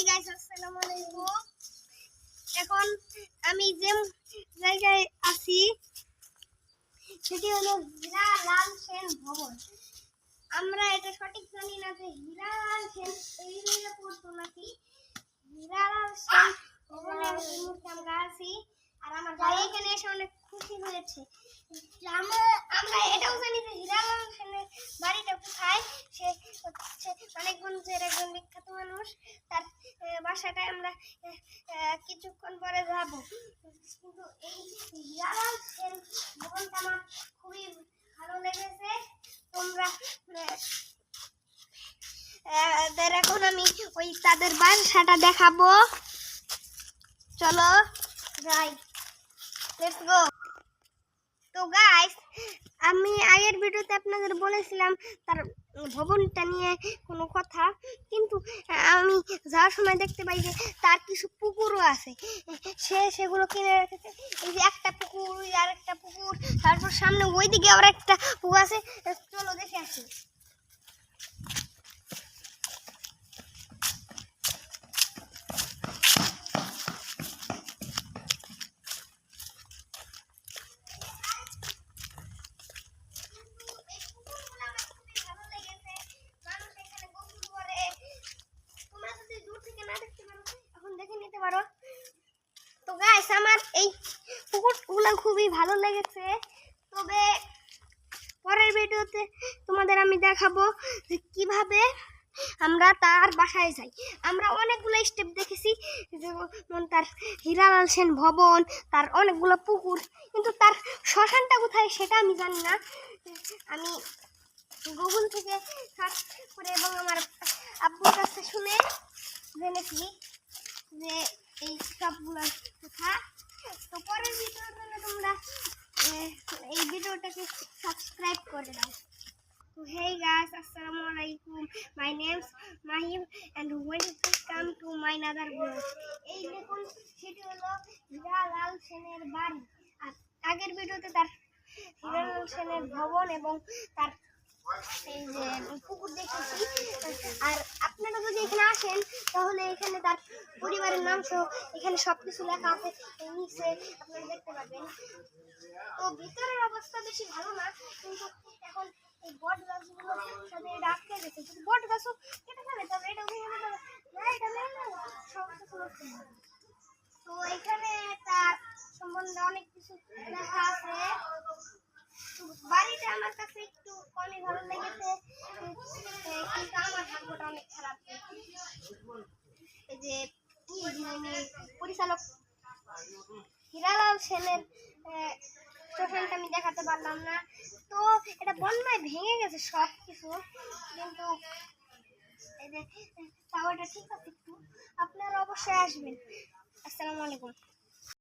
Hey guys, আসসালামু আলাইকুম। এখন আমি যে জায়গায় আছি সেটি হলো হীরালাল সেন ভবন। আমরা এটা সঠিক জানি না যে হীরালাল সেন এই জায়গায় পড়তো নাকি। হীরালাল সেন ভবনের মুখে আমরা আছি, আর আমার ভাই এখানে এসে অনেক খুশি হয়েছে। আমরা এটাও জানি যে হীরালাল সেনের বাড়িটা কোথায়। সে মানিকগঞ্জের একজন বিখ্যাত মানুষ। তার বাসাটায় আমরা কিছুক্ষণ পরে যাব। কিন্তু এই হীরালাল সেন ভবনটা আমার খুবই ভালো লেগেছে। তোমরা এখন আমি ওই তাদের বাসাটা দেখাবো। চলো যাই, লেটস গো। তো গাইস, আমি আগের ভিডিওতে আপনাদের বলেছিলাম তার ভবনটা নিয়ে কোনো কথা, কিন্তু আমি যাওয়ার সময় দেখতে পাই যে তার কিছু পুকুরও আছে। সেগুলো কিনে রেখেছে। এই যে একটা পুকুর, আর একটা পুকুর, তারপর সামনে ওইদিকে আবার একটা পুকুর আছে। চলো দেখে আসি। তো গাইস, আমার এই পুকুরগুলো খুবই ভালো লেগেছে। তবে পরের ভিডিওতে তোমাদের আমি দেখাবো যে কিভাবে আমরা তার বাসায় যাই। আমরা অনেকগুলো স্টেপ দেখেছি, যেমন তার হীরালাল সেন ভবন, তার অনেকগুলো পুকুর, কিন্তু তার শ্মশানটা কোথায় সেটা আমি জানি না। আমি গুগল থেকে সার্চ করে এবং আমার আব্বুর কাছে শুনে জেনেছি যে এই সবগুলো কথা। তো পরের ভিডিওর জন্য তোমরা এই ভিডিওটাকে সাবস্ক্রাইব করে দাও। তো hey guys, assalamu alaikum. My name's Mahim and welcome to my another vlog. এই দেখুন, সেটি হলো হীরালাল সেনের বাড়ি। আর আগের ভিডিওতে তার হীরালাল সেনের ভবন এবং তার এই যে পুকুর দেখেছি। আর আপনারা যদি এখানে আসেন তাহলে এখানে তার পরিবারের নাম সহ এখানে সবকিছু লেখা আছে, নিচে আপনারা দেখতে পাবেন। তো ভিতরের অবস্থা বেশি ভালো না, কিন্তু এখন এই বট গাছগুলোর সাথে এটা আটকে গেছে। কিন্তু বট গাছও কেটে ফেলে, তবে এটা ভেঙে ফেলে না, এটা মেনে সমস্ত নষ্ট। তো এখানে তার সম্বন্ধে অনেক কিছু লেখা আছে। বাড়িটা আমার কাছে একটু কমই ভালো লেগেছে, কিন্তু আমার ভাগ্যটা অনেক খারাপ। এই যে পরিচালক হীরালাল সেনের শ্মশানটা আমি দেখাতে পারলাম না। তো এটা বন্যায় ভেঙে গেছে সব কিছু, কিন্তু তাও এটা ঠিক আছে একটু। আপনারা অবশ্যই আসবেন। আসসালামু আলাইকুম।